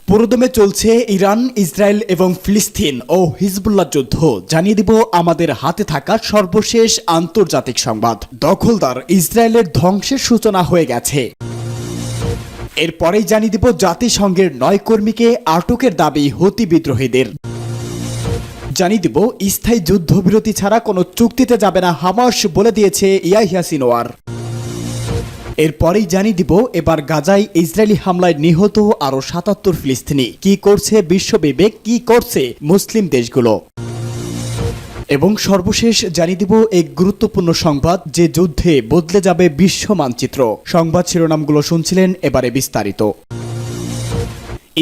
পুরোদমে চলছে Iran, Israel এবং ফিলিস্তিন ও হিজবুল্লাহ যুদ্ধ। জানিয়ে দিব আমাদের হাতে থাকা সর্বশেষ আন্তর্জাতিক সংবাদ। দখলদার ইসরায়েলের ধ্বংসের সূচনা হয়ে গেছে। এরপরেই জানিয়ে দিব জাতিসংঘের ৯ কর্মীকে আটকের দাবি হুতি বিদ্রোহীদের। জানিয়ে দিব স্থায়ী যুদ্ধবিরতি ছাড়া কোনো চুক্তিতে যাবে না হামাস, বলে দিয়েছে ইয়াহিয়া সিনওয়ার। এরপরেই জানিয়ে দিব এবার গাজায় ইসরায়েলি হামলায় নিহত আরও ৭৭ ফিলিস্তিনি। কি করছে বিশ্ববিবেক, কি করছে মুসলিম দেশগুলো। এবং সর্বশেষ জানিয়ে দিব এক গুরুত্বপূর্ণ সংবাদ, যে যুদ্ধে বদলে যাবে বিশ্ব মানচিত্র। সংবাদ শিরোনামগুলো শুনছিলেন, এবারে বিস্তারিত।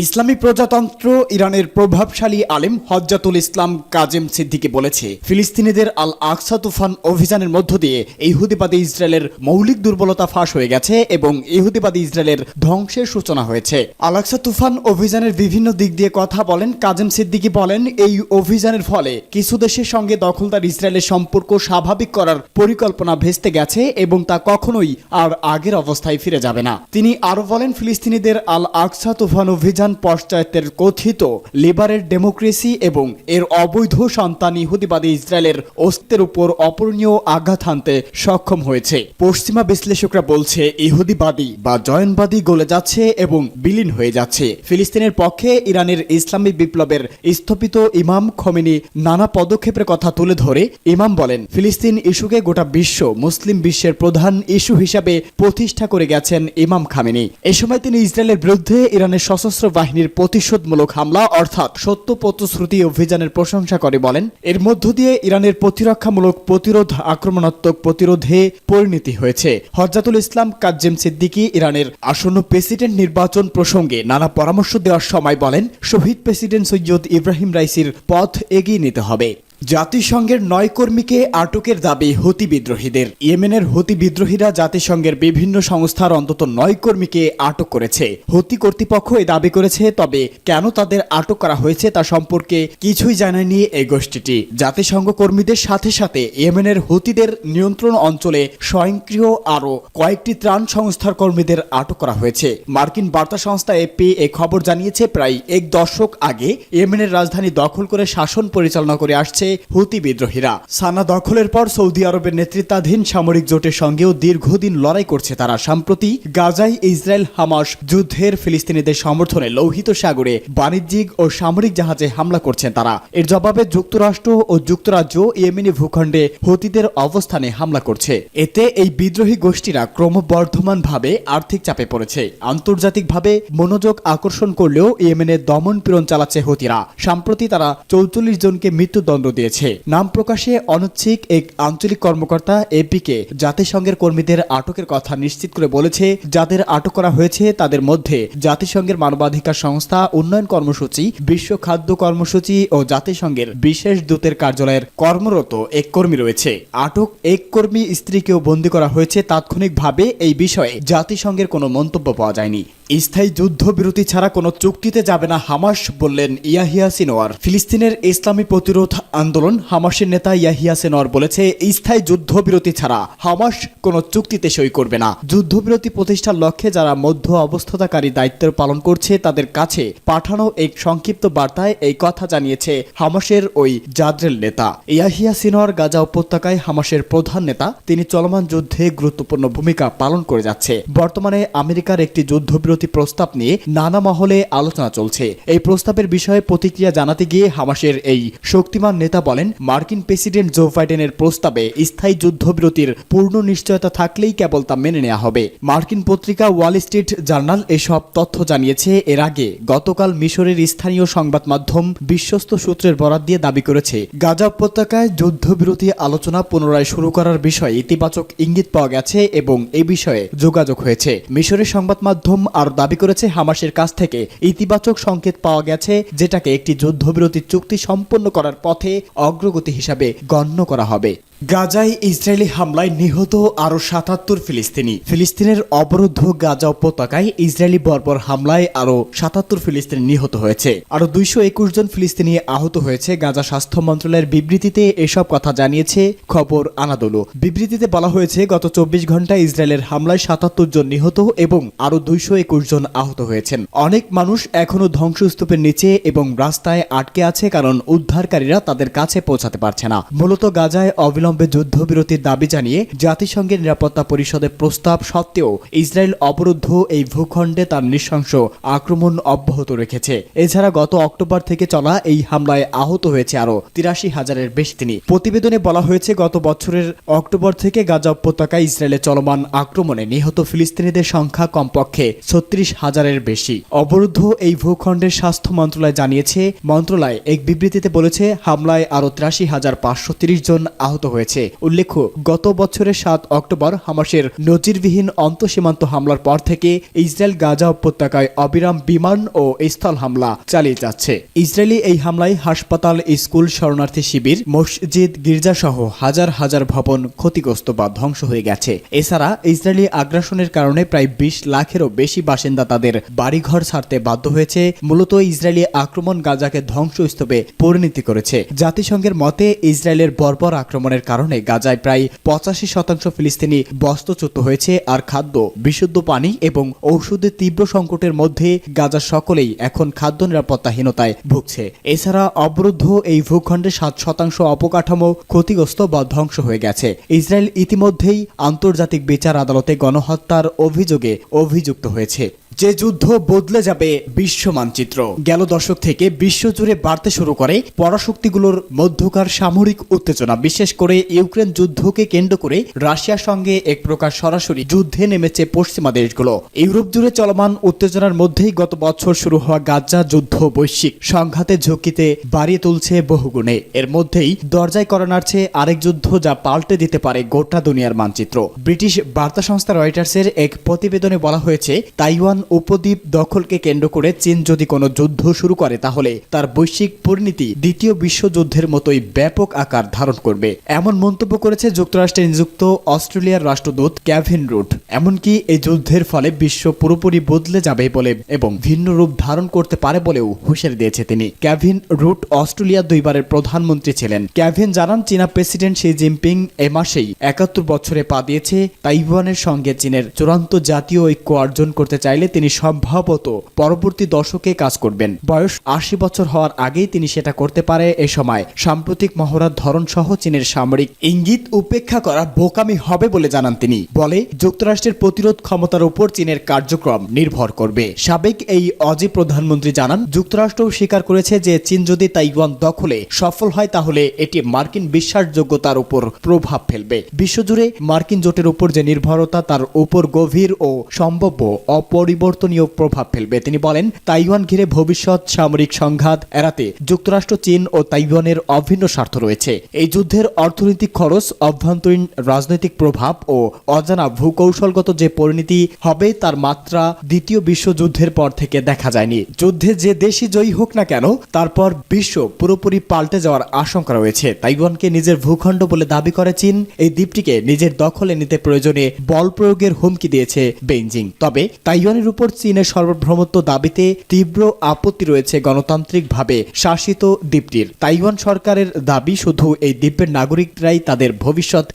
ইসলামী প্রজাতন্ত্র ইরানের প্রভাবশালী আলেম হজ্জাতুল ইসলাম কাজেম সিদ্দিকী বলেছে, ফিলিস্তিনিদের আল আকসা তুফান অভিযানের মধ্য দিয়ে ইহুদিবাদী ইসরায়েলের মৌলিক দুর্বলতা ফাঁস হয়ে গেছে এবং ইহুদিবাদী ইসরায়েলের ধ্বংসের সূচনা হয়েছে। আল আকসা তুফান অভিযানের বিভিন্ন দিক দিয়ে কথা বলেন কাজেম সিদ্দিকী। বলেন, এই অভিযানের ফলে কিছু দেশের সঙ্গে দখলদার ইসরায়েলের সম্পর্ক স্বাভাবিক করার পরিকল্পনা ভেস্তে গেছে এবং তা কখনোই আর আগের অবস্থায় ফিরে যাবে না। তিনি আরো বলেন, ফিলিস্তিনিদের আল আকসা তুফান অভিযান পশ্চাতের কথিত লিবারেল ডেমোক্রেসি এবং এর অবৈধ সন্তান ইহুদিবাদী ইসরায়েলের অস্তিত্বের উপর অপূরণীয় আঘাত হানতে সক্ষম হয়েছে। পশ্চিমা বিশ্লেষকরা বলছে, ইহুদিবাদী বা জয়নবাদী গলে যাচ্ছে এবং বিলীন হয়ে যাচ্ছে। ফিলিস্তিনের পক্ষে ইরানের ইসলামী বিপ্লবের স্থপিত ইমাম খোমেনি নানা পদক্ষেপের কথা তুলে ধরে ইমাম বলেন, ফিলিস্তিন ইস্যুকে গোটা বিশ্ব মুসলিম বিশ্বের প্রধান ইস্যু হিসাবে প্রতিষ্ঠা করে গেছেন ইমাম খামেনি। এ সময় তিনি ইসরায়েলের বিরুদ্ধে ইরানের সশস্ত্র বাহিনীর প্রতিশোধমূলক হামলা অর্থাৎ সত্য প্রতিশ্রুতি অভিযানের প্রশংসা করে বলেন, এর মধ্য দিয়ে ইরানের প্রতিরক্ষামূলক প্রতিরোধ আক্রমণাত্মক প্রতিরোধে পরিণতি হয়েছে। হজ্জাতুল ইসলাম কাজ্জেম সিদ্দিকী ইরানের আসন্ন প্রেসিডেন্ট নির্বাচন প্রসঙ্গে নানা পরামর্শ দেওয়ার সময় বলেন, শহীদ প্রেসিডেন্ট সৈয়দ ইব্রাহিম রাইসির পথ এগিয়ে নিতে হবে। জাতিসংঘের ৯ কর্মীকে আটকের দাবি হুতি বিদ্রোহীদের। ইয়েমেনের হুতি বিদ্রোহীরা জাতিসংঘের বিভিন্ন সংস্থার অন্তত ৯ কর্মীকে আটক করেছে। হুতি কর্তৃপক্ষ এই দাবি করেছে, তবে কেন তাদের আটক করা হয়েছে তা সম্পর্কে কিছুই জানায়নি এই গোষ্ঠীটি। জাতিসংঘ কর্মীদের সাথে সাথে ইয়েমেনের হুতিদের নিয়ন্ত্রণ অঞ্চলে স্বয়ংক্রিয় আরও কয়েকটি ত্রাণ সংস্থার কর্মীদের আটক করা হয়েছে। মার্কিন বার্তা সংস্থা এপি এ খবর জানিয়েছে, প্রায় এক দশক আগে ইয়েমেনের রাজধানী দখল করে শাসন পরিচালনা করে আসছে হুতি বিদ্রোহীরা। সানা দখলের পর সৌদি আরবের নেতৃত্বাধীন সামরিক জোটের সঙ্গেও দীর্ঘদিন লড়াই করছে তারা। সম্প্রতি গাজায় ইসরায়েল হামাস যুদ্ধের ফিলিস্তিনিদের সমর্থনে লোহিত সাগরে বাণিজ্যিক ও সামরিক জাহাজে হামলা করছেন তারা। এর জবাবে যুক্তরাষ্ট্র ও যুক্তরাজ্য ইয়েমেনি ভূখণ্ডে হুতিদের অবস্থানে হামলা করছে। এতে এই বিদ্রোহী গোষ্ঠীরা ক্রমবর্ধমানভাবে আর্থিক চাপে পড়েছে। আন্তর্জাতিকভাবে মনোযোগ আকর্ষণ করলেও ইয়েমেনে দমন পীড়ন চালাচ্ছে হুতিরা। সম্প্রতি তারা ৪৪ জনকে মৃত্যুদণ্ড দিয়েছে। নাম প্রকাশে অনিচ্ছুক এক আঞ্চলিক কর্মকর্তা এপিকে জাতিসংঘের কর্মীদের আটকের কথা নিশ্চিত করে বলেছে, যাদের আটক করা হয়েছে তাদের মধ্যে জাতিসংঘের মানবাধিকার সংস্থা, উন্নয়ন কর্মসূচি, বিশ্ব খাদ্য কর্মসূচি ও জাতিসংঘের বিশেষ দূতের কার্যালয়ের কর্মরত এক কর্মী রয়েছে। আটক এক কর্মী স্ত্রীকেও বন্দী করা হয়েছে। তাৎক্ষণিকভাবে এই বিষয়ে জাতিসংঘের কোনো মন্তব্য পাওয়া যায়নি। স্থায়ী যুদ্ধবিরতি ছাড়া কোনো চুক্তিতে যাবে না হামাস, বললেন ইয়াহিয়া সিনওয়ার। ফিলিস্তিনের ইসলামী প্রতিরোধ আন্দোলন হামাসের নেতা ইয়াহিয়া সিনওয়ার বলেছে, স্থায়ী যুদ্ধবিরতি ছাড়া হামাস কোনো চুক্তিতে সই করবে না। যুদ্ধবিরতি প্রতিষ্ঠার লক্ষ্যে যারা মধ্য অবস্থাকারী দায়িত্ব পালন করছে তাদের কাছে পাঠানো এক সংক্ষিপ্ত বার্তায় এই কথা জানিয়েছে হামাসের ওই জাদ্রেল নেতা। ইয়াহিয়া সিনওয়ার গাজা উপত্যকায় হামাসের প্রধান নেতা। তিনি চলমান যুদ্ধে গুরুত্বপূর্ণ ভূমিকা পালন করে যাচ্ছে। বর্তমানে আমেরিকার একটি যুদ্ধবিরতি প্রস্তাব নিয়ে নানা মহলে আলোচনা চলছে। এই প্রস্তাবের বিষয়ে প্রতিক্রিয়া জানাতে গিয়ে হামাসের এই শক্তিমান নেতা বলেন, মার্কিন প্রেসিডেন্ট জো বাইডেনের প্রস্তাবে স্থায়ী যুদ্ধবিরতির পূর্ণ নিশ্চয়তা থাকলেই কেবল তা মেনে নেওয়া হবে। মার্কিন পত্রিকা ওয়াল স্ট্রিট জার্নাল এসব তথ্য জানিয়েছে। এর আগে গতকাল মিশরের স্থানীয় সংবাদ মাধ্যম বিশ্বস্ত সূত্রের বরাত দিয়ে দাবি করেছে, গাজা উপত্যকায় যুদ্ধবিরতি আলোচনা পুনরায় শুরু করার বিষয়ে ইতিবাচক ইঙ্গিত পাওয়া গেছে এবং এ বিষয়ে যোগাযোগ হয়েছে। মিশরের সংবাদ মাধ্যম আর দাবি করেছে, হামাসের কাছ থেকে ইতিবাচক সংকেত পাওয়া গেছে, যেটাকে একটি যুদ্ধবিরতি চুক্তি সম্পন্ন করার পথে অগ্রগতি হিসাবে গণ্য করা হবে। গাজায় ইসরায়েলি হামলায় নিহত আরও ৭৭ ফিলিস্তিনি। ফিলিস্তিনের অবরুদ্ধ গাজা উপত্যকায় ইসরায়েলি বর্বর হামলায় আরও ৭৭ ফিলিস্তিনি নিহত হয়েছে। আরও ২২১ জন ফিলিস্তিনি আহত হয়েছে। গাজা স্বাস্থ্য মন্ত্রণালয়ের বিবৃতিতে এসব কথা জানিয়েছে খবর আনাদোলু। বিবৃতিতে বলা হয়েছে, গত ২৪ ঘন্টায় ইসরায়েলের হামলায় ৭৭ জন নিহত এবং আরও ২২১ জন আহত হয়েছেন। অনেক মানুষ এখনও ধ্বংসস্তূপের নিচে এবং রাস্তায় আটকে আছে, কারণ উদ্ধারকারীরা তাদের কাছে পৌঁছাতে পারছে না। মূলত গাজায় অবিলম্বে যুদ্ধবিরতির দাবি জানিয়ে জাতিসংঘের নিরাপত্তা পরিষদের প্রস্তাব সত্ত্বেও ইসরায়েল অবরুদ্ধ এই ভূখণ্ডে তার নৃশংস আক্রমণ অব্যাহত রেখেছে। এছাড়া গত অক্টোবর থেকে চলা এই হামলায় আহত হয়েছে আরও ৮৩,০০০-এর বেশি তিনি। প্রতিবেদনে বলা হয়েছে, গত বছরের অক্টোবর থেকে গাজা উপত্যকায় ইসরায়েলের চলমান আক্রমণে নিহত ফিলিস্তিনিদের সংখ্যা কমপক্ষে ৩৬,০০০-এর বেশি। অবরুদ্ধ এই ভূখণ্ডের স্বাস্থ্য মন্ত্রণালয় জানিয়েছে, মন্ত্রণালয় এক বিবৃতিতে বলেছে, হামলায় আরও ৮৩,৫৩০ জন আহত হয়েছে। উল্লেখ্য, গত বছরের ৭ অক্টোবর হামাসের নজিরবিহীন অন্তঃসীমান্ত হামলার পর থেকে ইসরায়েল গাজা উপত্যকায় অবিরাম বিমান ও স্থল হামলা চালিয়ে যাচ্ছে। ইসরায়েলি এই হামলায় হাসপাতাল, স্কুল, শরণার্থী শিবির, মসজিদ, গির্জাসহ হাজার হাজার ভবন ক্ষতিগ্রস্ত বা ধ্বংস হয়ে গেছে। এছাড়া ইসরায়েলি আগ্রাসনের কারণে প্রায় ২০ লাখেরও বেশি বাসিন্দা তাদের বাড়িঘর ছাড়তে বাধ্য হয়েছে। মূলত ইসরায়েলি আক্রমণ গাজাকে ধ্বংসস্তূপে পরিণতি করেছে। জাতিসংঘের মতে, ইসরায়েলের বর্বর আক্রমণের কারণে গাজায় প্রায় ৮৫% ফিলিস্তিনি বস্ত্রচ্যুত হয়েছে। আর খাদ্য, বিশুদ্ধ পানি এবং ঔষধের তীব্র সংকটের মধ্যে গাজার সকলেই এখন খাদ্য নিরাপত্তাহীনতায় ভুগছে। এছাড়া অবরুদ্ধ এই ভূখণ্ডে ৭% অবকাঠামো ক্ষতিগ্রস্ত বা ধ্বংস হয়ে গেছে। ইসরায়েল ইতিমধ্যেই আন্তর্জাতিক বিচার আদালতে গণহত্যার অভিযোগে অভিযুক্ত হয়েছে। যে যুদ্ধ বদলে যাবে বিশ্ব মানচিত্র। গেল দশক থেকে বিশ্বজুড়ে বাড়তে শুরু করে পরাশক্তিগুলোর মধ্যকার সামরিক উত্তেজনা। বিশেষ করে ইউক্রেন যুদ্ধকে কেন্দ্র করে রাশিয়ার সঙ্গে এক প্রকার সরাসরি যুদ্ধে নেমেছে পশ্চিমা দেশগুলো। ইউরোপ জুড়ে চলমান উত্তেজনার মধ্যেই গত বছর শুরু হওয়া গাজা যুদ্ধ বৈশ্বিক সংঘাতের ঝুঁকিতে বাড়িয়ে তুলছে বহুগুণে। এর মধ্যেই দরজায় করা নাড়ছে আরেক যুদ্ধ, যা পাল্টে দিতে পারে গোটা দুনিয়ার মানচিত্র। ব্রিটিশ বার্তা সংস্থা রয়টার্সের এক প্রতিবেদনে বলা হয়েছে, তাইওয়ান উপদ্বীপ দখলকে কেন্দ্র করে চীন যদি কোনো যুদ্ধ শুরু করে, তাহলে তার বৈশ্বিক পরিণতি দ্বিতীয় বিশ্বযুদ্ধের মতোই ব্যাপক আকার ধারণ করবে। এমন মন্তব্য করেছে যুক্তরাষ্ট্রে নিযুক্ত অস্ট্রেলিয়ার রাষ্ট্রদূত কেভিন রুট। এমনকি এই যুদ্ধের ফলে বিশ্ব পুরোপুরি বদলে যাবে বলে এবং ভিন্ন রূপ ধারণ করতে পারে বলেও হুঁশিয়ারি দিয়েছে তিনি। কেভিন রুট অস্ট্রেলিয়ার 2 বারের প্রধানমন্ত্রী ছিলেন। কেভিন জানান, চীনা প্রেসিডেন্ট শি জিনপিং এ মাসেই ৭১ বছরে পা দিয়েছে। তাইওয়ানের সঙ্গে চীনের চূড়ান্ত জাতীয় ঐক্য অর্জন করতে চাইলে তিনি সম্ভবত পরবর্তী দশকে কাজ করবেন। বয়স ৮০ বছর হওয়ার আগেই তিনি সেটা করতে পারে। এ সময় সাম্প্রতিক মহড়ার ধরন সহ চীনের সামরিক ইঙ্গিত উপেক্ষা করা বোকামি হবে বলে জানান তিনি। বলে, যুক্তরাষ্ট্রের প্রতিরোধ ক্ষমতার উপর চীনের কার্যক্রম নির্ভর করবে। সাবেক এই অজি প্রধানমন্ত্রী জানান, যুক্তরাষ্ট্রও স্বীকার করেছে যে চীন যদি তাইওয়ান দখলে সফল হয়, তাহলে এটি মার্কিন বিশ্বাসযোগ্যতার উপর প্রভাব ফেলবে। বিশ্বজুড়ে মার্কিন জোটের উপর যে নির্ভরতা, তার উপর গভীর ও সম্ভাব্য অপরিবর্তনীয় প্রভাব ফেলবে। তিনি বলেন, তাইওয়ান ঘিরে ভবিষ্যৎ সামরিক সংঘাত এড়াতে যুক্তরাষ্ট্র, চীন ও তাইওয়ানের অভিন্ন স্বার্থ রয়েছে। এই যুদ্ধের অর্থনৈতিক খরচ, অভ্যন্তরীণ রাজনৈতিক প্রভাব ও অজানা ভূকৌশলগত যে পরিণতি হবে, তার মাত্রা দ্বিতীয় বিশ্বযুদ্ধের পর থেকে দেখা যায়নি। যুদ্ধে যে দেশই জয়ী হোক না কেন, তারপর বিশ্ব পুরোপুরি পাল্টে যাওয়ার আশঙ্কা রয়েছে। তাইওয়ানকে নিজের ভূখণ্ড বলে দাবি করে চীন। এই দ্বীপটিকে নিজের দখলে নিতে প্রয়োজনে বল প্রয়োগের হুমকি দিয়েছে বেইজিং। তবে তাইওয়ানের উপর চীনের সার্বভৌমত্ব দাবিতে তীব্র আপত্তি রয়েছে গণতান্ত্রিকভাবে শাসিত দ্বীপটির। তাইওয়ান সরকারের দাবি, শুধু এই দ্বীপের নাগরিকরাই তাদের ভবিষ্যৎ